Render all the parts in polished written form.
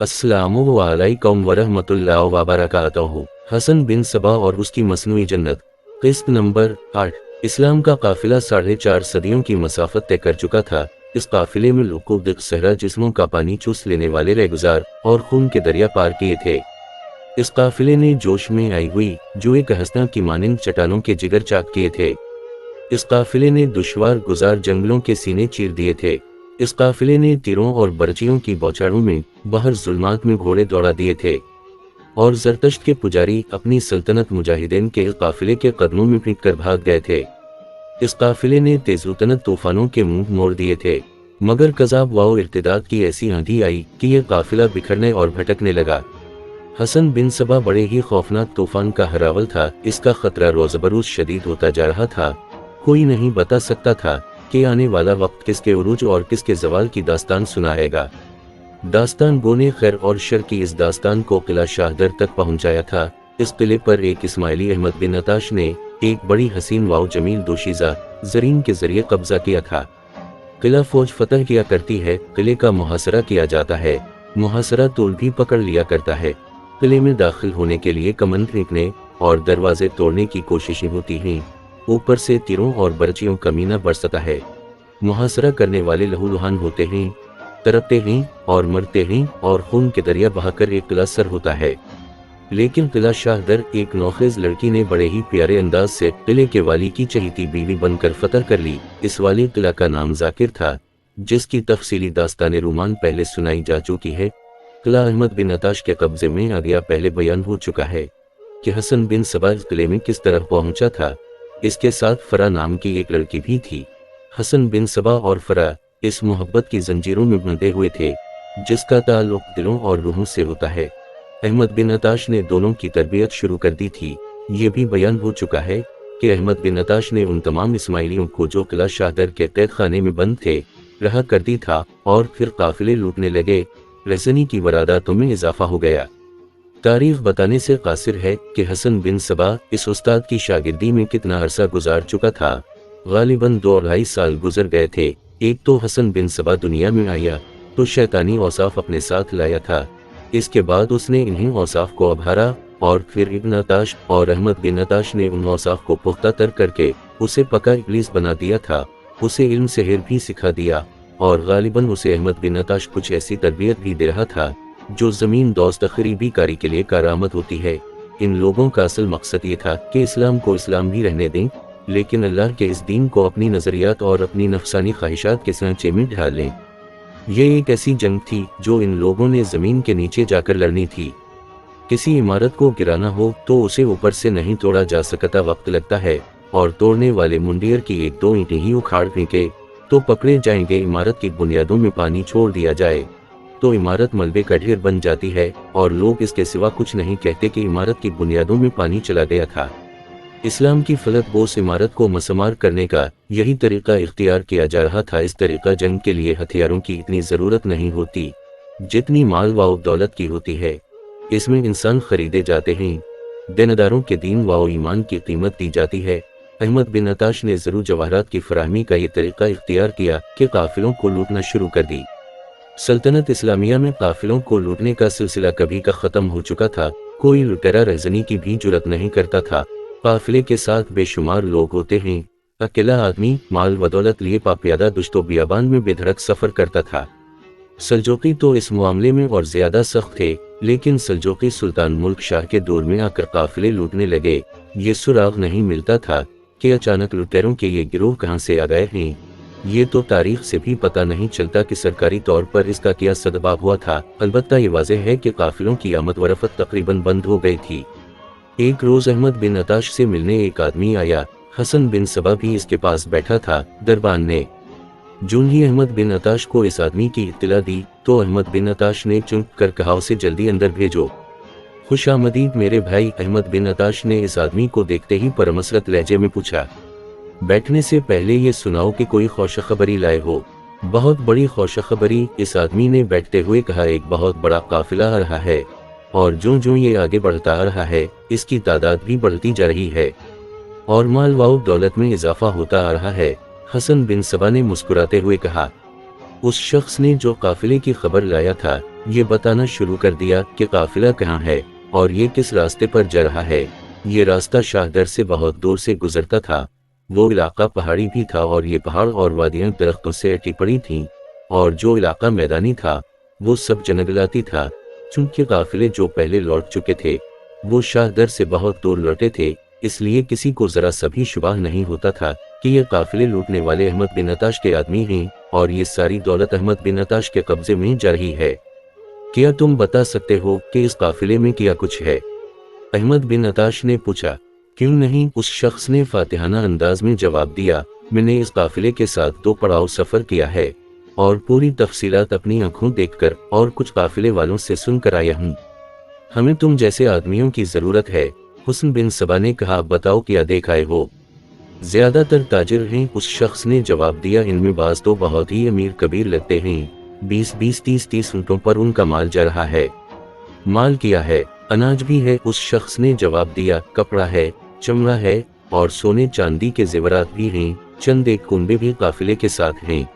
अस्सलामु अलैकुम वरहमतुल्लाहि वबरकातुहू। हसन बिन सबा और उसकी मसनूई जन्नत। किस्त नंबर 8। इस्लाम का काफिला 4.5 सदियों की मसाफत तय कर चुका था। इस काफिले में लोगों दिख सहरा जिस्मों का पानी चूस लेने वाले रेगुजार और खून के दरिया पार किए थे। इस काफिले ने जोश में आई हुई जुए कहस्ता की मानिंद चट्टानों के जिगर चाक किए थे। इस काफिले ने दुश्वार गुजार जंगलों के सीने चीर दिए थे। इस काफिले ने तीरों और बर्चियों की बौछारों में बहर जुल्मात में घोड़े दौड़ा दिए थे और जरतश्त के पुजारी अपनी सल्तनत मुजाहिदीन के काफिले के कदमों में पीट कर भाग गए थे। इस काफिले ने तेजुतनत तूफानों के मुंह मोड़ दिए थे, मगर कज़ाब व इर्तिदाद की ऐसी आंधी आई कि यह काफिला बिखरने और भटकने लगा। हसन बिन सबा बड़े ही खौफनाक तूफान का हरावल था। इसका खतरा रोज बरोज शदीद होता जा रहा था। कोई नहीं बता सकता था कि आने वाला वक्त किसके उरूज और किसके जवाल की दास्तान सुनाएगा। दास्तान गोने खैर और शर की इस दास्तान को किला शाहदर तक पहुंचाया था। इस किले पर एक इस्माइली अहमद बिन अताश ने एक बड़ी हसीन वाव जमील दोशीजा जरीन के जरिए कब्जा किया था। किला फौज फतह किया करती है, किले का मुहासरा किया जाता है, मुहासरा तोल भी पकड़ लिया करता है। किले में दाखिल होने के लिए कमन फेंकने और दरवाजे तोड़ने की कोशिशें होती हैं। ऊपर से तीरों और बर्चियों का मीना बरसता है। मुहासरा करने वाले लहूलुहान होते हैं, तड़पते हैं और मरते हैं और खून के दरिया बहाकर एक किला सर होता है। लेकिन किला शाहदर एक नौखेज लड़की ने बड़े ही प्यारे अंदाज से किले के वाली की चहीती बीवी बनकर फतह कर ली। इस वाली किला का नाम जाकिर था, जिसकी तफसीली दास्तान रुमान पहले सुनाई जा चुकी है। किला अहमद बिन अताश के कब्जे में आ गया। पहले बयान हो चुका है कि हसन बिन सबा इस किले में किस तरह पहुंचा था। इसके साथ फरा नाम की एक लड़की भी थी। हसन बिन सबा और फरा इस मोहब्बत की जंजीरों में बंधे हुए थे, जिसका ताल्लुक दिलों और रूहों से होता है। अहमद बिन अताश ने दोनों की तरबियत शुरू कर दी थी। ये भी बयान हो चुका है कि अहमद बिन अताश ने उन तमाम इस्माइलियों को जो किला शाहदर के कैद खाने में बंद थे रहा कर दी था और फिर काफिले लूटने लगे। रजनी की वारदातों में इजाफा हो गया। तारीख बताने से कासिर है कि हसन बिन सबा इस उस्ताद की शागिर्दी में कितना अरसा गुजार चुका था। गालिबन 2-2.5 साल गुजर गए थे। एक तो हसन बिन सबा दुनिया में आया तो शैतानी औसाफ अपने साथ लाया था। इसके बाद उसने इन्हीं औसाफ को अभारा और फिर इब्न अताश और अहमद बिन अताश ने उन औसाफ को पुख्ता तर करके उसे पका इब्लीस बना दिया था। उसे इल्म सेहर भी सिखा दिया और गालिबन उसे अहमद बिन अताश कुछ ऐसी तरबियत भी दे रहा था जो ज़मीन दोस्त क़रीबी कारी के लिए कारामद होती है। इन लोगों का असल मकसद ये था कि इस्लाम को इस्लाम ही रहने दें, लेकिन अल्लाह के इस दीन को अपनी नज़रियात और अपनी नफसानी ख्वाहिशात के सांचे में ढाल लें। यह एक ऐसी जंग थी जो इन लोगों ने ज़मीन के नीचे जाकर लड़नी थी। किसी इमारत को गिराना हो तो उसे ऊपर से नहीं तोड़ा जा सकता, वक्त लगता है, और तोड़ने वाले मुंडियर की 1-2 ईंटें ही उखाड़ फेंके तो पकड़े जाएंगे। इमारत की बुनियादों में पानी छोड़ दिया जाए तो इमारत मलबे का ढेर बन जाती है और लोग इसके सिवा कुछ नहीं कहते कि इमारत की बुनियादों में पानी चला गया था। इस्लाम की फलक बोस इमारत को मसमार करने का यही तरीका इख्तियार किया जा रहा था। इस तरीका जंग के लिए हथियारों की इतनी ज़रूरत नहीं होती जितनी माल व दौलत की होती है। इसमें इंसान खरीदे जाते हैं, देनदारों के दीन व ईमान की कीमत दी जाती है। अहमद बिन अताश ने ज़रूर जवाहरात की फराहमी का ये तरीका इख्तियार किया कि काफिलों को लूटना शुरू कर दी। सल्तनत इस्लामिया में काफिलों को लूटने का सिलसिला कभी का ख़त्म हो चुका था। कोई लुटेरा रहजनी की भी जुर्रत नहीं करता था। काफिले के साथ बेशुमार लोग होते हैं। अकेला आदमी माल व दौलत लिए पापियादा दुश्तो बियाबान में बेधड़क सफ़र करता था। सल्जोकी तो इस मामले में और ज़्यादा सख्त थे, लेकिन सल्जोकी सुल्तान मुल्क शाह के दौर में आकर काफिले लूटने लगे। ये सुराग नहीं मिलता था कि अचानक लुटेरों के ये गिरोह कहाँ से आ गए हैं। ये तो तारीख से भी पता नहीं चलता कि सरकारी तौर पर इसका क्या सदबाब हुआ था। अलबत्ता ये वाज़ेह है कि काफिलों की आमद व रफ़त तकरीबन बंद हो गई थी। एक रोज़ अहमद बिन अताश से मिलने एक आदमी आया। हसन बिन सबा भी इसके पास बैठा था। दरबान ने जून ही अहमद बिन अताश को इस आदमी की इत्तला दी तो अहमद बिन अताश ने चुप कर कहा, उसे जल्दी अंदर भेजो। खुश आमदीद मेरे भाई। अहमद बिन अताश ने इस आदमी को देखते ही परमसरत लहजे में पूछा, बैठने से पहले ये सुनाओ कि कोई खुशखबरी लाए हो। बहुत बड़ी खुशखबरी, इस आदमी ने बैठते हुए कहा। एक बहुत बड़ा काफिला आ रहा है और जो ये आगे बढ़ता आ रहा है इसकी तादाद भी बढ़ती जा रही है और माल व दौलत में इजाफा होता आ रहा है। हसन बिन सबा ने मुस्कुराते हुए कहा, उस शख्स ने जो काफिले की खबर लाया था ये बताना शुरू कर दिया कि काफिला कहाँ है और ये किस रास्ते पर जा रहा है। ये रास्ता शाहदर से बहुत दूर से गुजरता था। वो इलाका पहाड़ी भी था और ये पहाड़ और वादियां दरख्तों से अटी पड़ी थीं, और जो इलाका मैदानी था वो सब जंगलाती था। चूंकि काफिले जो पहले लौट चुके थे वो शाहदर से बहुत दूर लौटे थे, इसलिए किसी को जरा सा भी शुबा नहीं होता था कि ये काफिले लूटने वाले अहमद बिन अताश के आदमी हैं और ये सारी दौलत अहमद बिन अताश के कब्जे में जा रही है। क्या तुम बता सकते हो कि इस काफिले में क्या कुछ है? अहमद बिन अताश ने पूछा। क्यों नहीं, उस शख्स ने फातिहाना अंदाज में जवाब दिया। मैंने इस काफिले के साथ 2 पड़ाव सफर किया है और पूरी तफसीलात अपनी आंखों देखकर और कुछ काफिले वालों से सुनकर आया हूँ। हमें तुम जैसे आदमियों की जरूरत है। हुस्न बिन सबा ने कहा, बताओ क्या देख आए हो? ज्यादातर ताजिर हैं, उस शख्स ने जवाब दिया। इनमें बाज तो बहुत ही अमीर कबीर लगते हैं। 20-20, 30-30 ऊँटों पर उनका माल जा रहा है। माल किया है? अनाज भी है, उस शख्स ने जवाब दिया। कपड़ा है, चमड़ा है और सोने चांदी के जेवरात भी हैं। चंद एक कुंबे भी काफिले के साथ हैं।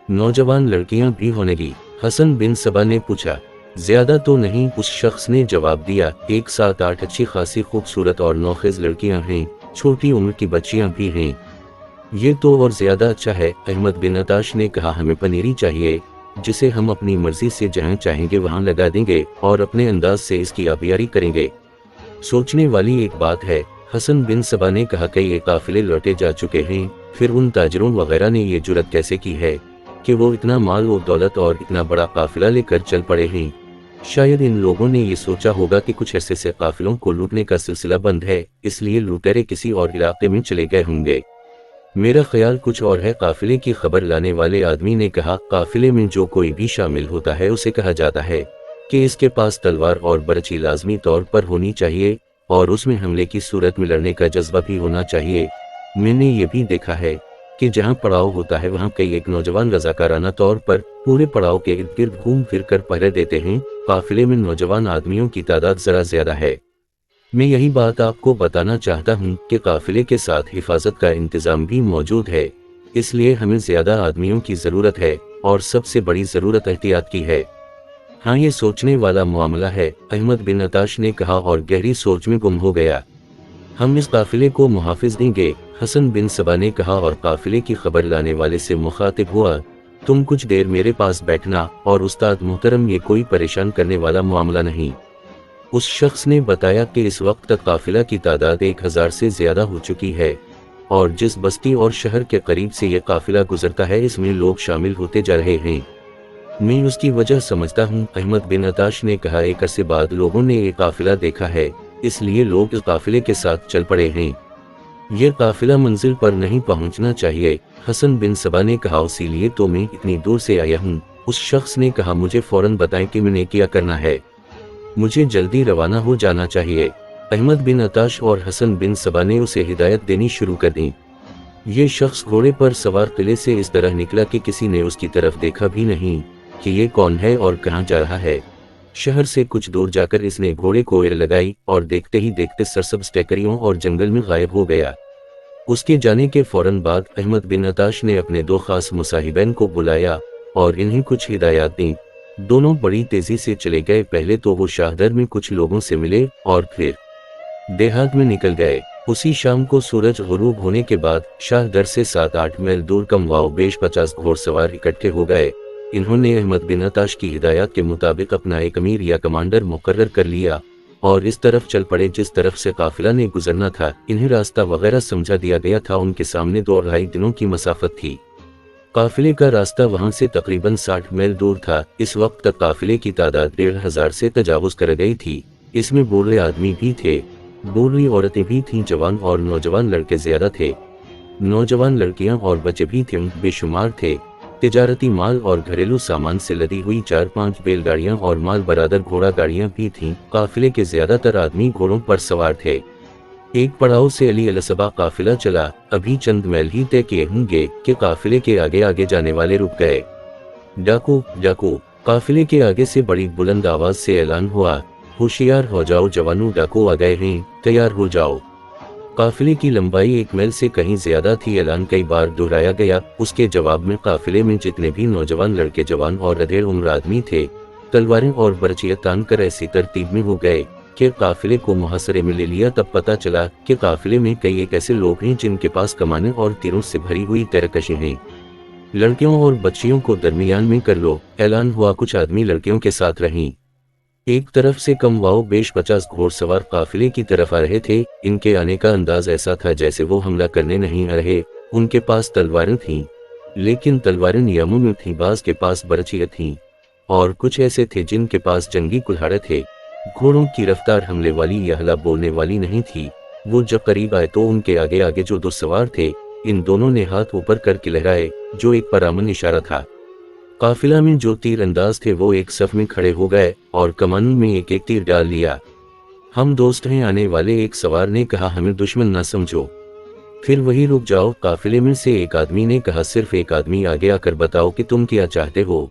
नौजवान लड़कियां भी होंगी? हसन बिन सबा ने पूछा। ज्यादा तो नहीं, उस शख्स ने जवाब दिया। 1, 7, 8 अच्छी खासी खूबसूरत और नौखेज लड़कियां हैं। छोटी उम्र की बच्चियां भी हैं। ये तो और ज्यादा अच्छा है। अहमद बिन अताश ने कहा, हमें पनीरी चाहिए जिसे हम अपनी मर्जी से जहां चाहेंगे वहां लगा देंगे और अपने अंदाज से इसकी आबियारी करेंगे। सोचने वाली एक बात है। हसन बिन सबा ने कहा, कई ये काफिले लौटे जा चुके हैं, फिर उन ताजरों वगैरह ने ये जुर्रत कैसे की है कि वो इतना माल और दौलत और इतना बड़ा काफिला लेकर चल पड़े हैं? शायद इन लोगों ने ये सोचा होगा कि कुछ ऐसे काफिलों को लूटने का सिलसिला बंद है, इसलिए लुटेरे किसी और इलाके में चले गए होंगे। मेरा ख्याल कुछ और है। काफिले की खबर लाने वाले आदमी ने कहा, काफिले में जो कोई भी शामिल होता है उसे कहा जाता है कि इसके पास तलवार और बरछी लाजमी तौर पर होनी चाहिए और उसमें हमले की सूरत में लड़ने का जज्बा भी होना चाहिए। मैंने ये भी देखा है कि जहां पड़ाव होता है वहां कई एक नौजवान रजाकाराना तौर पर पूरे पड़ाव के इर्द गिर्द घूम फिर कर पहरे देते हैं। काफिले में नौजवान आदमियों की तादाद जरा ज्यादा है। मैं यही बात आपको बताना चाहता हूँ कि काफिले के साथ हिफाजत का इंतजाम भी मौजूद है, इसलिए हमें ज्यादा आदमियों की जरूरत है और सबसे बड़ी जरूरत एहतियात की है। हाँ, ये सोचने वाला मामला है, अहमद बिन अताश ने कहा और गहरी सोच में गुम हो गया। हम इस काफिले को मुहाफिज देंगे, हसन बिन सबा ने कहा और काफिले की खबर लाने वाले से मुखातिब हुआ। तुम कुछ देर मेरे पास बैठना और उस्ताद मोहतरम, ये कोई परेशान करने वाला मामला नहीं। उस शख्स ने बताया कि इस वक्त तक काफिला की तादाद 1000 से ज्यादा हो चुकी है और जिस बस्ती और शहर के करीब से यह काफिला गुजरता है इसमें लोग शामिल होते जा रहे हैं। मैं उसकी वजह समझता हूँ, अहमद बिन अताश ने कहा। एक अरसे बाद लोगों ने ये काफिला देखा है, इसलिए लोग इस काफिले के साथ चल पड़े हैं। यह काफिला मंजिल पर नहीं पहुंचना चाहिए, हसन बिन सबा ने कहा। इसीलिए तो मैं इतनी दूर से आया हूँ। उस शख्स ने कहा, मुझे फौरन बताएं कि मैंने क्या करना है। मुझे जल्दी रवाना हो जाना चाहिए। अहमद बिन अताश और हसन बिन सबा ने उसे हिदायत देनी शुरू कर दी। ये शख्स घोड़े पर सवार किले से इस तरह निकला कि किसी ने उसकी तरफ देखा भी नहीं कि ये कौन है और कहाँ जा रहा है। शहर से कुछ दूर जाकर इसने घोड़े को एड़ लगाई और देखते ही देखते सरसब्ज टेकरियों और जंगल में गायब हो गया। उसके जाने के फौरन बाद अहमद बिन अताश ने अपने 2 खास मुसाहिबैन को बुलाया और इन्हें कुछ हिदायत दी। दोनों बड़ी तेजी से चले गए। पहले तो वो शाहदर में कुछ लोगों से मिले और फिर देहात में निकल गए। उसी शाम को सूरज गुरूब होने के बाद शाहदर से 7-8 मील दूर कमवाओ बेश 50 घोड़सवार इकट्ठे हो गए। इन्होंने अहमद बिन अताश की हिदायत के मुताबिक अपना एक अमीर या कमांडर मुकर्रर कर लिया और इस तरफ चल पड़े जिस तरफ से काफिला ने गुजरना था। इन्हें रास्ता वगैरह समझा दिया गया था। उनके सामने 2-2.5 दिनों की मसाफत थी। काफिले का रास्ता वहां से तकरीबन 60 मील दूर था। इस वक्त तक काफिले की तादाद 1500 से तजावुज कर गई थी। इसमें बूढ़े आदमी भी थे, बूढ़ी औरतें भी थीं, जवान और नौजवान लड़के ज्यादा थे। नौजवान लड़कियां और बच्चे भी थे, बेशुमार थे। तिजारती माल और घरेलू सामान से लदी हुई 4-5 बैलगाड़ियां और माल बरादर घोड़ा गाड़ियां भी थीं। काफिले के ज्यादातर आदमी घोड़ों पर सवार थे। एक पड़ाव से अली अलसबा काफिला चला। अभी चंद मील ही तय किए होंगे कि काफिले के आगे आगे जाने वाले रुक गए। डाकू डाकू, काफिले के आगे से बड़ी बुलंद आवाज से ऐलान हुआ। होशियार हो जाओ जवानों, डाकू आ गए हैं, तैयार हो जाओ। काफिले की लंबाई 1 मील से कहीं ज्यादा थी। ऐलान कई बार दोहराया गया। उसके जवाब में काफिले में जितने भी नौजवान लड़के, जवान और अधेड़ उम्र आदमी थे तलवारें और बर्चियां तान कर ऐसी तरतीब में हो गए कि काफिले को मुहासरे में ले लिया। तब पता चला कि काफिले में कई एक ऐसे लोग हैं जिनके पास कमाने और तीरों से भरी हुई तरकशें हैं। लड़कियों और बच्चियों को दरमियान में कर लो, ऐलान हुआ। कुछ आदमी लड़कियों के साथ रहीं। एक तरफ से कम वाओ बेश 50 घोड़सवार काफिले की तरफ आ रहे थे। इनके आने का अंदाज ऐसा था जैसे वो हमला करने नहीं आ रहे। उनके पास तलवारें थीं, लेकिन तलवारें नियमों में थीं। बाज के पास बर्चियां थीं और कुछ ऐसे थे जिनके पास जंगी कुल्हाड़े थे। घोड़ों की रफ्तार हमले वाली या हला बोलने वाली नहीं थी। वो जब करीब आए तो उनके आगे आगे जो दो सवार थे, इन दोनों ने हाथ ऊपर करके लहराए, जो एक परामन इशारा था। काफिला में जो तीर अंदाज थे वो एक सफ में खड़े हो गए और कमानों में एक एक तीर डाल लिया। हम दोस्त हैं आने वाले, एक सवार ने कहा, हमें दुश्मन न समझो, फिर वही रुक जाओ। काफिले में से एक आदमी ने कहा, सिर्फ एक आदमी आगे आकर बताओ कि तुम क्या चाहते हो।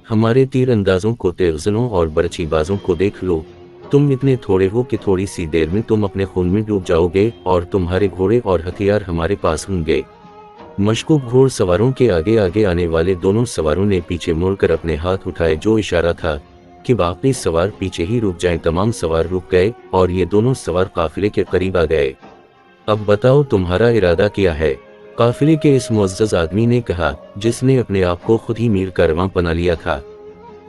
हमारे तीर अंदाजों को, तेज़नों और बर्छीबाजों को देख लो। तुम इतने थोड़े हो कि थोड़ी सी देर में तुम अपने खून में डूब जाओगे और तुम्हारे घोड़े और हथियार हमारे पास होंगे। मशकूक घोड़ सवारों के आगे आगे आने वाले दोनों सवारों ने पीछे मुड़कर अपने हाथ उठाए, जो इशारा था कि बाकी सवार पीछे ही रुक जाएं। तमाम सवार रुक गए और ये दोनों सवार काफिले के करीब आ गए। अब बताओ तुम्हारा इरादा क्या है? काफिले के इस मुअज़्ज़ज़ आदमी ने कहा, जिसने अपने आप को खुद ही मीर कारवां बना लिया था।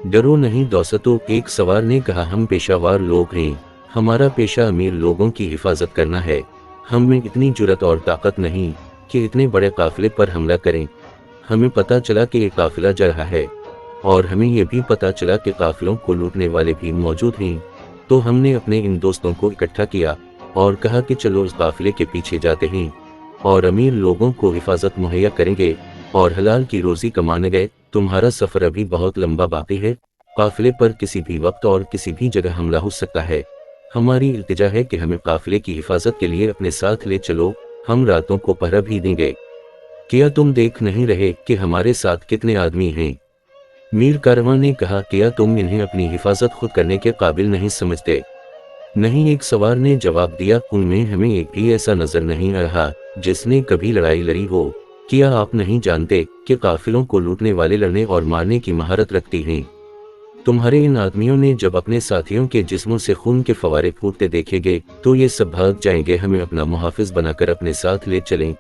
डरो नहीं दौसतो, एक सवार ने कहा, हम पेशावर लोग हैं, हमारा पेशा अमीर लोगों की हिफाजत करना है। हम में इतनी जुर्रत और ताकत नहीं कि इतने बड़े काफिले पर हमला करें। हमें पता चला कि एक काफिला जा रहा है और हमें यह भी पता चला कि काफिलों को लूटने वाले भी मौजूद हैं। तो हमने अपने इन दोस्तों को इकट्ठा किया और कहा कि चलो इस काफिले के पीछे जाते हैं और अमीर लोगों को हिफाजत मुहैया करेंगे और हलाल की रोजी कमाने गए। तुम्हारा सफर अभी बहुत लंबा बाकी है। काफिले पर किसी भी वक्त और किसी भी जगह हमला हो सकता है। हमारी इल्तिजा है कि हमें काफिले की हिफाजत के लिए अपने साथ ले चलो। हम रातों को पहरा भी देंगे। क्या तुम देख नहीं रहे कि हमारे साथ कितने आदमी हैं? मीर कारवां ने कहा, क्या तुम इन्हें अपनी हिफाजत खुद करने के काबिल नहीं समझते? नहीं, एक सवार ने जवाब दिया, उनमें हमें एक भी ऐसा नजर नहीं आ रहा जिसने कभी लड़ाई लड़ी हो। क्या आप नहीं जानते कि काफिलों को लूटने वाले लड़ने और मारने की महारत रखती हैं? तुम्हारे इन आदमियों ने जब अपने साथियों के जिस्मों से खून के फवारे फूटते देखेंगे तो ये सब भाग जाएंगे। हमें अपना मुहाफिज बनाकर अपने साथ ले चलें।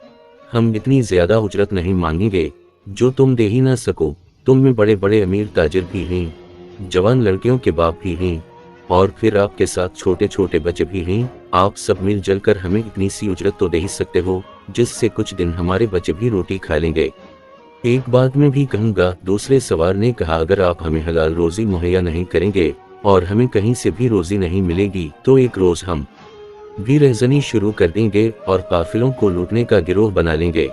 हम इतनी ज्यादा उजरत नहीं मांगेंगे जो तुम दे ही ना सको। तुम में बड़े बड़े अमीर ताजिर भी हैं, जवान लड़कियों के बाप भी हैं और फिर आपके साथ छोटे छोटे बच्चे भी हैं। आप सब मिल जल कर हमें इतनी सी उजरत तो दे ही सकते हो जिससे कुछ दिन हमारे बच्चे भी रोटी खा लेंगे। एक बात मैं भी कहूँगा, दूसरे सवार ने कहा, अगर आप हमें हलाल रोजी मुहैया नहीं करेंगे और हमें कहीं से भी रोजी नहीं मिलेगी तो एक रोज हम भी रहजनी शुरू कर देंगे और काफिलों को लूटने का गिरोह बना लेंगे।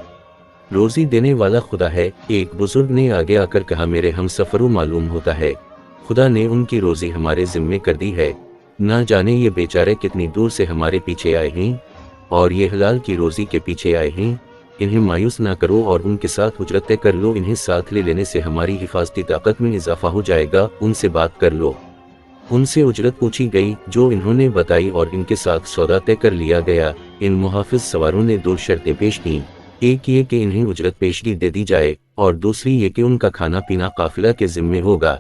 रोजी देने वाला खुदा है। एक बुजुर्ग ने आगे आकर कहा, मेरे हम सफरों मालूम होता है खुदा ने उनकी रोजी हमारे जिम्मे कर दी है। ना जाने ये बेचारे कितनी दूर से हमारे पीछे आए हैं और ये हलाल की रोजी के पीछे आए हैं। इन्हें मायूस ना करो और उनके साथ उजरत तय कर लो। इन्हें साथ ले लेने से हमारी हिफाजती ताकत में इजाफा हो जाएगा। उनसे बात कर लो। उनसे उजरत पूछी गई जो इन्होंने बताई और इनके साथ सौदा तय कर लिया गया। इन मुहाफिज सवारों ने दो शर्तें पेश की। एक ये कि इन्हें उजरत पेशगी दे दी जाए और दूसरी ये कि उनका खाना पीना काफिला के जिम्मे होगा।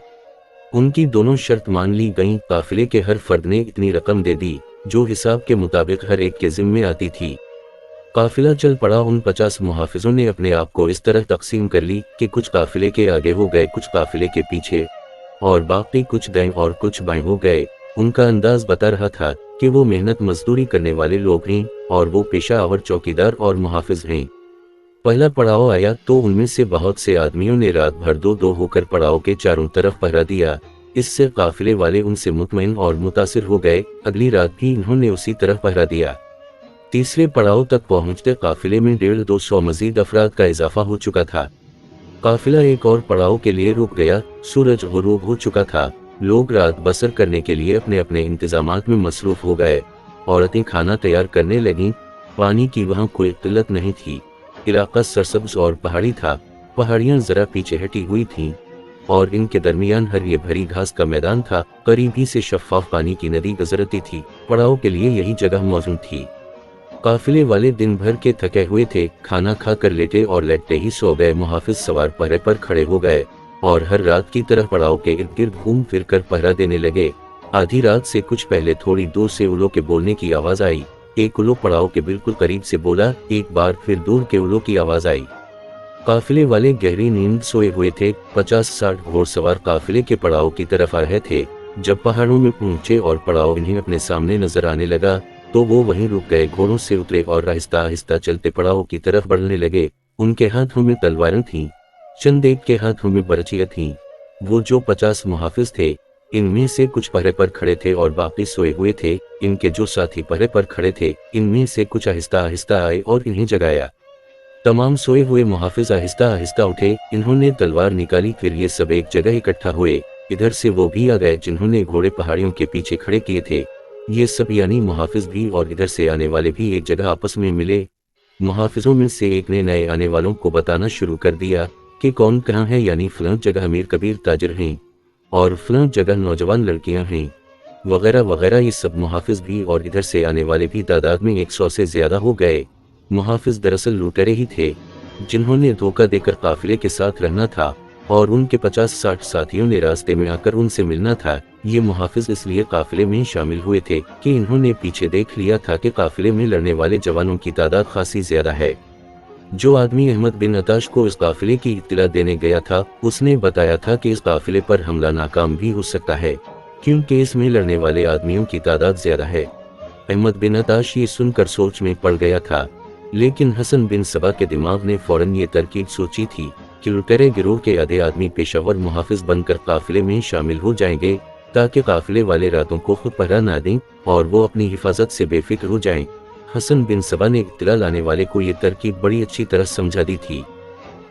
उनकी दोनों शर्त मान ली गईं। काफिले के हर फर्द ने इतनी रकम दे दी जो हिसाब के मुताबिक हर एक के जिम्मे आती थी। काफिला चल पड़ा। उन 50 मुहाफिजों ने अपने आप को इस तरह तकसीम कर ली कि कुछ काफिले के आगे हो गए, कुछ काफिले के पीछे और बाकी कुछ दाएं और कुछ बाएं हो गए। उनका अंदाज बता रहा था कि वो मेहनत मजदूरी करने वाले लोग हैं और वो पेशावर चौकीदार और मुहाफिज हैं। पहला पड़ाव आया तो उनमें से बहुत से आदमियों ने रात भर दो दो होकर पड़ाव के चारों तरफ पहरा दिया। इससे काफिले वाले उनसे मुतमईन और मुतासिर हो गए। अगली रात भी इन्होंने उसी तरह पहरा दिया। तीसरे पड़ाव तक पहुंचते काफिले में 150-200 मजीद अफराद का इजाफा हो चुका था। काफिला एक और पड़ाव के लिए रुक गया। सूरज गुरूब हो चुका था। लोग रात बसर करने के लिए अपने अपने इंतजामात में मसरूफ हो गए। औरतें खाना तैयार करने लगीं। पानी की वहाँ कोई किल्लत नहीं थी। इलाका सरसब्ज और पहाड़ी था। पहाड़ियाँ जरा पीछे हटी हुई थीं और इनके दरमियान हरी भरी घास का मैदान था। करीब ही से शफाफ पानी की नदी गुजरती थी। पड़ाव के लिए यही जगह मौजूद थी। काफिले वाले दिन भर के थके हुए थे। खाना खाकर लेटे और लेटते ही सो गए। मुहाफिज सवार पहरे पर खड़े हो गए और हर रात की तरह पड़ाव के इर्द गिर्द घूम फिर कर पहरा देने लगे। आधी रात से कुछ पहले थोड़ी दूर से उल्लू के बोलने की आवाज आई। एक उल्लू पड़ाव के बिल्कुल करीब से बोला। एक बार फिर दूर के उल्लू की आवाज आई। काफिले वाले गहरी नींद सोए हुए थे। 50-60 घोड़सवार काफिले के पड़ाव की तरफ आ रहे थे। जब पहाड़ों में पहुंचे और पड़ाव इन्हें अपने सामने नजर आने लगा तो वो वहीं रुक गए, घोड़ों से उतरे और आहिस्ता आहिस्ता चलते पड़ाव की तरफ बढ़ने लगे। उनके हाथों में तलवारें थीं, चंद एक के हाथों में बर्चियां थीं। वो जो 50 मुहाफिज थे, इनमें से कुछ पहरे पर खड़े थे और बाकी सोए हुए थे। इनके जो साथी पहरे पर खड़े थे, इनमें से कुछ आहिस्ता आहिस्ता आए और इन्हें जगाया। तमाम सोए हुए मुहाफिज आहिस्ता आहिस्ता उठे। इन्होंने तलवार निकाली। फिर ये सब एक जगह इकट्ठा हुए। इधर से वो भी आ गए जिन्होंने घोड़े पहाड़ियों के पीछे खड़े किए थे। ये सब यानी मुहाफिज भी और इधर से आने वाले भी एक जगह आपस में मिले। मुहाफिजों में से एक ने नए आने वालों को बताना शुरू कर दिया कि कौन कहाँ है, यानी फलां जगह अमीर कबीर ताजिर हैं और फलां जगह नौजवान लड़कियां हैं, वगैरह वगैरह। ये सब मुहाफिज भी और इधर से आने वाले भी तादाद में 100 से ज्यादा हो गए। मुहाफिज दरअसल लुटेरे ही थे जिन्होंने धोखा देकर काफिले के साथ रहना था और उनके 50-60 साथियों ने रास्ते में आकर उनसे मिलना था। ये मुहाफिज इसलिए काफिले में शामिल हुए थे कि इन्होंने पीछे देख लिया था कि काफिले में लड़ने वाले जवानों की तादाद खासी ज्यादा है। जो आदमी अहमद बिन अताश को इस काफिले की इत्तला देने गया था, उसने बताया था कि इस काफिले पर हमला नाकाम भी हो सकता है क्योंकि इसमें लड़ने वाले आदमियों की तादाद ज्यादा है। अहमद बिन अताश ये सुनकर सोच में पड़ गया था, लेकिन हसन बिन सबा के दिमाग ने फौरन ये तरकीब सोची थी कि लुटेरे गिरोह के आधे आदमी पेशावर मुहाफिज बनकर काफिले में शामिल हो जाएंगे ताकि काफिले वाले रातों को खुद पहरा ना दें और वो अपनी हिफाजत से बेफिक्र हो जाएं। हसन बिन सबा ने इत्तला लाने वाले को ये तरकीब बड़ी अच्छी तरह समझा दी थी।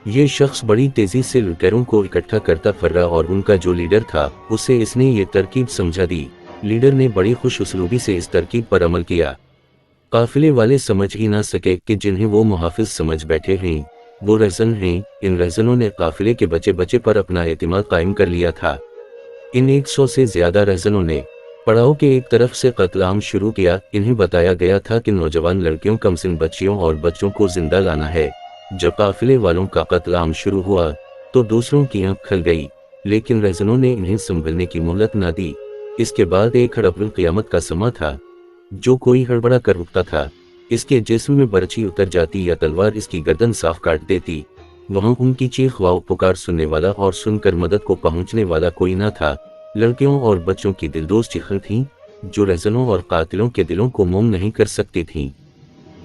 ये शख्स बड़ी तेजी से लुटेरों को इकट्ठा करता फर्रा और उनका जो लीडर था उसे इसने ये तरकीब समझा दी। लीडर ने बड़ी खुश उसलूबी से इस तरकीब पर अमल किया। काफिले वाले समझ ही ना सके कि जिन्हें वो मुहाफिज समझ बैठे हैं वो रहजन हैं। इन रहजनों ने काफिले के बचे बचे पर अपना एतमाद कायम कर लिया था। इन 100 से ज्यादा रहजनों ने पड़ाव के एक तरफ से कत्लेआम शुरू किया। इन्हें बताया गया था कि नौजवान लड़कियों, कमसिन बच्चियों और बच्चों को जिंदा लाना है। जब काफिले वालों का कत्लेआम शुरू हुआ तो दूसरों की आंख खल गई, लेकिन रहजनों ने इन्हें संभलने की मोहलत न दी। इसके बाद एक हड़बड़ क़यामत का समा था। जो कोई हड़बड़ा कर रुकता था, इसके जिस्म में बर्छी उतर जाती या तलवार इसकी गर्दन साफ काट देती। वहां उनकी चीख व पुकार सुनने वाला और सुनकर मदद को पहुंचने वाला कोई न था। लड़कियों और बच्चों की दिलदोज चीखें थीं जो रहजनों और कातिलों के दिलों को मोम नहीं कर सकती थीं।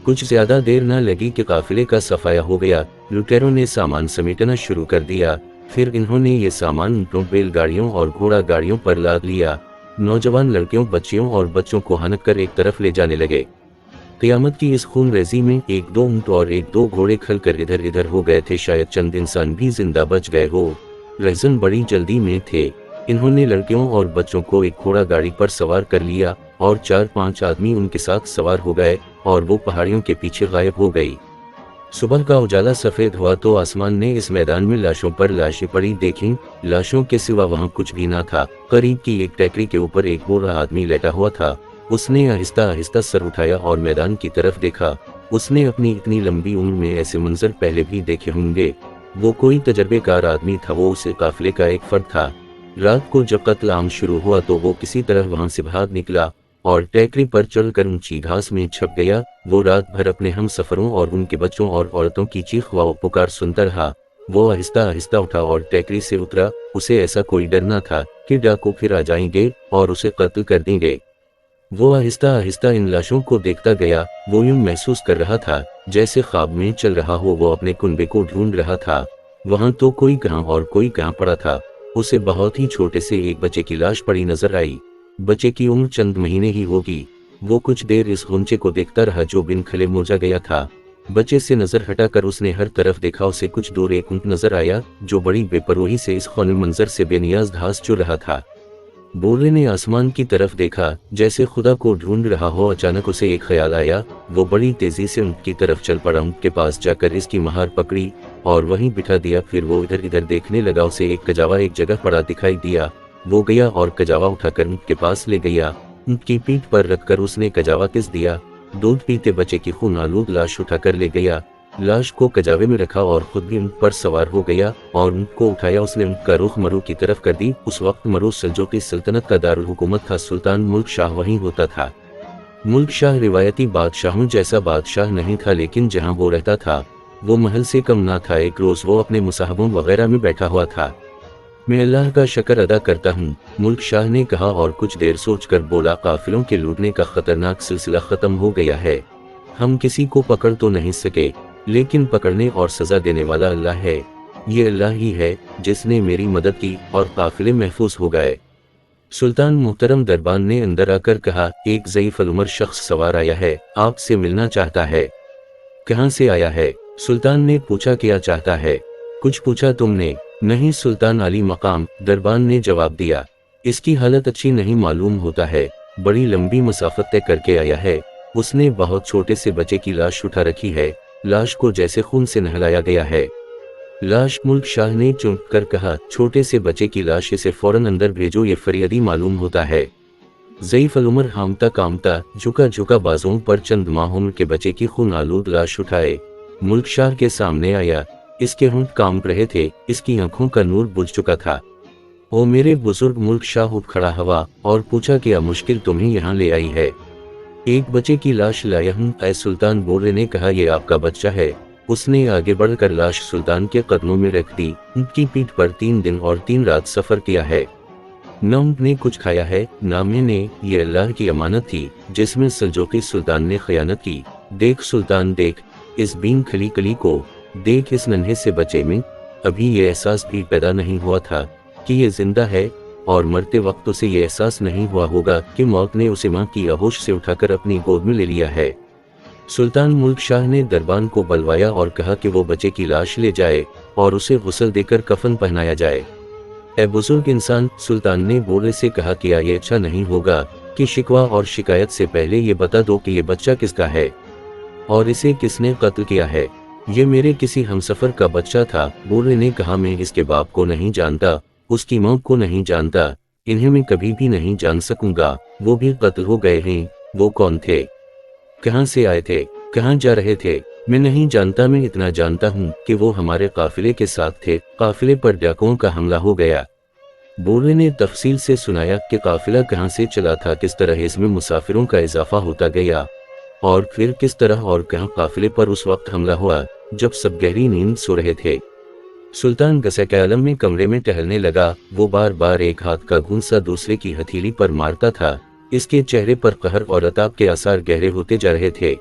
कुछ ज्यादा देर न लगी कि काफिले का सफाया हो गया। लुटेरों ने सामान समेटना शुरू कर दिया। फिर इन्होंने ये सामान ऊँटों, बैलगाड़ियों और घोड़ा गाड़ियों पर लाद लिया। नौजवान लड़कियों, बच्चियों और बच्चों को हनक कर एक तरफ ले जाने लगे। क़यामत की इस खून रेजी में 1-2 ऊँट और 1-2 घोड़े खल कर इधर इधर हो गए थे। शायद चंद इंसान भी जिंदा बच गए हो। रहजन बड़ी जल्दी में थे। इन्होंने लड़कियों और बच्चों को एक घोड़ा गाड़ी पर सवार कर लिया और 4-5 आदमी उनके साथ सवार हो गए और वो पहाड़ियों के पीछे गायब हो गई। सुबह का उजाला सफेद हुआ तो आसमान ने इस मैदान में लाशों पर लाशें पड़ी देखीं। लाशों के सिवा वहां कुछ भी ना था। करीब की एक टेकरी के ऊपर एक बूढ़ा आदमी लेटा हुआ था। उसने आहिस्ता आहिस्ता सर उठाया और मैदान की तरफ देखा। उसने अपनी इतनी लंबी उम्र में ऐसे मंजर पहले भी देखे होंगे। वो कोई तजर्बेकार आदमी था। वो उस काफिले का एक फर्द था। रात को जब कत्लेआम शुरू हुआ तो वो किसी तरह वहां से भाग निकला और टेकरी पर चढ़कर ऊंची घास में छप गया। वो रात भर अपने हम सफरों और उनके बच्चों और औरतों की चीख व पुकार सुनता रहा। वो आहिस्ता आहिस्ता उठा और टेकरी से उतरा। उसे ऐसा कोई डर न था कि डाकू फिर आ जाएंगे और उसे कत्ल कर देंगे। वो आहिस्ता आहिस्ता इन लाशों को देखता गया। वो यूं महसूस कर रहा था जैसे ख्वाब में चल रहा हो। वो अपने कुनबे को ढूंढ रहा था। वहां तो कोई कहां और कोई कहां पड़ा था। उसे बहुत ही छोटे से एक बच्चे की लाश पड़ी नजर आई। बच्चे की उम्र चंद महीने ही होगी। वो कुछ देर इस गुंचे को देखता रहा जो बिन खले मुरझा गया था। बच्चे से नजर हटाकर उसने हर तरफ देखा। उसे कुछ दूर एक ऊंट नजर आया जो बड़ी बेपरवाही से इस खौनी मंजर से बेनियाज घास चुर रहा था। बूढ़े ने आसमान की तरफ देखा जैसे खुदा को ढूंढ रहा हो। अचानक उसे एक ख्याल आया। वो बड़ी तेजी से ऊंट की तरफ चल पड़ा। ऊंट के पास जाकर इसकी महार पकड़ी और वहीं बिठा दिया। फिर वो इधर इधर देखने लगा। उसे एक कजावा एक जगह पड़ा दिखाई दिया। वो गया और कजावा उठाकर ऊंट के पास ले गया। ऊंट की पीठ पर रखकर उसने कजावा किस दिया। दूध पीते बच्चे की खून आलूद लाश उठाकर ले गया। लाश को कजावे में रखा और खुद भी ऊँट पर सवार हो गया और ऊँट को उठाया। उसने ऊँट का रुख मरू की तरफ कर दी। उस वक्त मरू सल्जोकी सल्तनत का दारुल हुकूमत था। सुल्तान मुल्क शाह वहीं होता था। मुल्क शाह रिवायती बादशाहों जैसा बादशाह नहीं था, लेकिन जहाँ वो रहता था वो महल से कम ना था। एक रोज वो अपने मुसाहबों वगैरह में बैठा हुआ था। मैं अल्लाह का शुक्र अदा करता हूँ, मुल्क शाह ने कहा और कुछ देर सोचकर बोला, काफिलों के लूटने का खतरनाक सिलसिला खत्म हो गया है। हम किसी को पकड़ तो नहीं सके, लेकिन पकड़ने और सजा देने वाला अल्लाह है। ये अल्लाह ही है जिसने मेरी मदद की और काफिले महफूज हो गए। सुल्तान मुहतरम दरबान ने अंदर आकर कहा, एक ज़ईफ़ उम्र शख्स सवार आया है, आपसे मिलना चाहता है। कहाँ से आया है? सुल्तान ने पूछा। क्या चाहता है? कुछ पूछा तुमने? नहीं सुल्तान आली मकाम, दरबान ने जवाब दिया। इसकी हालत अच्छी नहीं मालूम होता है, बड़ी लंबी मसाफत तय करके आया है। उसने बहुत छोटे से बच्चे की लाश उठा रखी है, लाश को जैसे खून से नहलाया गया है। लाश? मुल्क शाह ने चौंक कर कहा, छोटे से बच्चे की लाश, इसे फौरन अंदर भेजो, ये फरियादी मालूम होता है। ज़ईफ़ उम्र हामता कामता झुका झुका बाजुओं पर चंद माह के बच्चे की खून आलूद लाश उठाए मुल्क शाह के सामने आया। इसके होंठ कांप रहे थे, इसकी आंखों का नूर बुझ चुका था। ओ मेरे बुजुर्ग! मुल्क शाह उठ खड़ा हुआ और पूछा, क्या मुश्किल तुम्हें यहाँ ले आई है? एक बच्चे की लाश लाया हूँ, ऐ सुल्तान बोरे ने कहा, ये आपका बच्चा है। उसने आगे बढ़कर लाश सुल्तान के कदमों में रख दी। उनकी पीठ पर 3 दिन और 3 रात सफर किया है। न उनने कुछ खाया है न मैंने, ये अल्लाह की अमानत थी जिसमें सल्जोकी सुल्तान ने खयानत की। देख सुल्तान देख, इस बीन खली कली को देख, इस नन्हे से बच्चे में अभी ये एहसास भी पैदा नहीं हुआ था कि ये जिंदा है, और मरते वक्त उसे ये एहसास नहीं हुआ होगा कि मौत ने उसे मां की आहोश से उठाकर अपनी गोद में ले लिया है। सुल्तान मुल्क शाह ने दरबान को बलवाया और कहा कि वो बच्चे की लाश ले जाए और उसे गुस्ल देकर कफन पहनाया जाए। ए बुजुर्ग इंसान, सुल्तान ने बोले से कहा, कि ये अच्छा नहीं होगा कि शिकवा और शिकायत से पहले ये बता दो कि ये बच्चा किसका है और इसे किसने कत्ल किया है। ये मेरे किसी हमसफर का बच्चा था। बोले ने कहा, मैं इसके बाप को नहीं जानता, उसकी मां को नहीं जानता, इन्हें मैं कभी भी नहीं जान सकूंगा। वो भी कत्ल हो गए हैं। वो कौन थे? कहाँ से आए थे? कहाँ जा रहे थे? मैं नहीं जानता। मैं इतना जानता हूँ कि वो हमारे काफिले के साथ थे। काफिले पर डाकुओं का हमला हो गया। बोले ने तफसील से सुनाया कि काफिला कहाँ से चला था, किस तरह इसमें मुसाफिरों का इजाफा होता गया और फिर किस तरह और कहाँ काफिले पर उस वक्त हमला हुआ जब सब गहरी नींद सो रहे थे। सुल्तान गसक आलम में कमरे में टहलने लगा। वो बार बार एक हाथ का घूंसा दूसरे की हथेली पर मारता था। इसके चेहरे पर कहर और अताब के आसार गहरे होते जा रहे थे।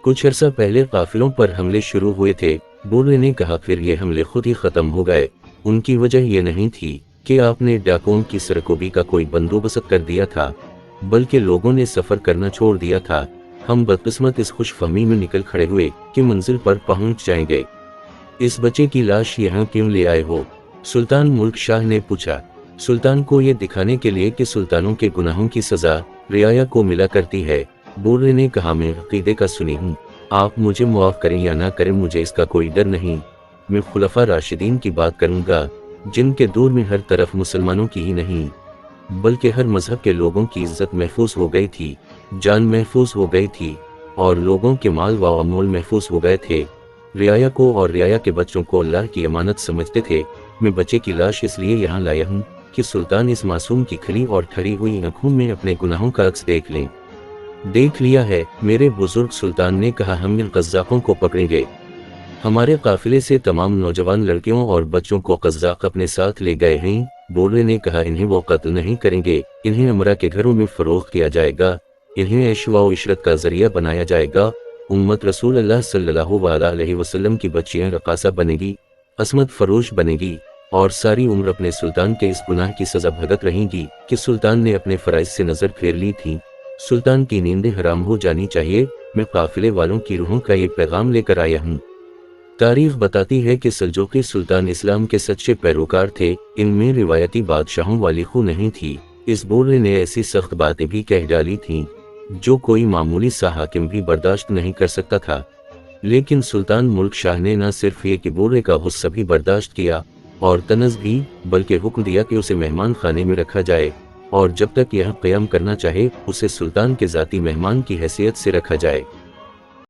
कुछ अरसा पहले काफिलों पर हमले शुरू हुए थे। बोले ने कहा, फिर ये हमले खुद ही खत्म हो गए। उनकी वजह ये नहीं थी कि आपने डाकुओं की सरकोबी का कोई बंदोबस्त कर दिया था, बल्कि लोगों ने सफर करना छोड़ दिया था। हम बदकिस्मत इस खुशफहमी में निकल खड़े हुए कि मंजिल पर पहुंच जाएंगे। इस बच्चे की लाश यहाँ क्यों ले आए हो? सुल्तान मुल्क शाह ने पूछा। सुल्तान को ये दिखाने के लिए कि सुल्तानों के गुनाहों की सजा रियाया को मिला करती है। बोले ने कहा, मैं अकीदे का सुनी हूँ, आप मुझे मुआफ करें या ना करें, मुझे इसका कोई डर नहीं। मैं खुलफा राशिदीन की बात करूँगा, जिनके दूर में हर तरफ मुसलमानों की ही नहीं बल्कि हर मजहब के लोगों की इज्जत महफूज हो गई थी, जान महफूज हो गई थी और लोगों के माल व अमोल महफूज हो गए थे। रियाया को और रियाया के बच्चों को अल्लाह की अमानत समझते थे। मैं बच्चे की लाश इसलिए यहाँ लाया हूँ कि सुल्तान इस मासूम की खली और ठरी हुई आंखों में अपने गुनाहों का अक्स देख लें। देख लिया है मेरे बुजुर्ग, सुल्तान ने कहा, हम इन कज़्ज़ाक़ों को पकड़ेंगे। हमारे काफिले से तमाम नौजवान लड़कियों और बच्चों को कज़्ज़ाक़ अपने साथ ले गए हैं। बोले ने कहा, इन्हें वो कत्ल नहीं करेंगे, इन्हें अमरा के घरों में फरोख्त किया जाएगा, इन्हें ऐश व इशरत का जरिया बनाया जाएगा। उम्मत रसूल अल्लाह सल्लल्लाहु अलैहि वसल्लम की बच्चियां रकासा बनेगी, असमत फरोश बनेगी और सारी उम्र अपने सुल्तान के इस गुनाह की सजा भुगत रहेंगी कि सुल्तान ने अपने फराइज से नजर फेर ली थी। सुल्तान की नींदें हराम हो जानी चाहिए। मैं काफिले वालों की रूहों का ये पैगाम लेकर आया हूँ। तारीख बताती है कि सल्जोकी सुल्तान इस्लाम के सच्चे पैरोकार थे। इनमें रिवायती बादशाहों वाली खू नहीं थी। इस बोले ने ऐसी सख्त बातें भी कह डाली थीं जो कोई मामूली सा हाकिम भी बर्दाश्त नहीं कर सकता था। लेकिन सुल्तान मुल्क शाह ने न सिर्फ ये कि बोले का गुस्सा भी बर्दाश्त किया और तनज़ भी, बल्कि हुक्म दिया कि उसे मेहमान खाने में रखा जाए और जब तक यह क़याम करना चाहे उसे सुल्तान के ज़ाती मेहमान की हैसियत से रखा जाए।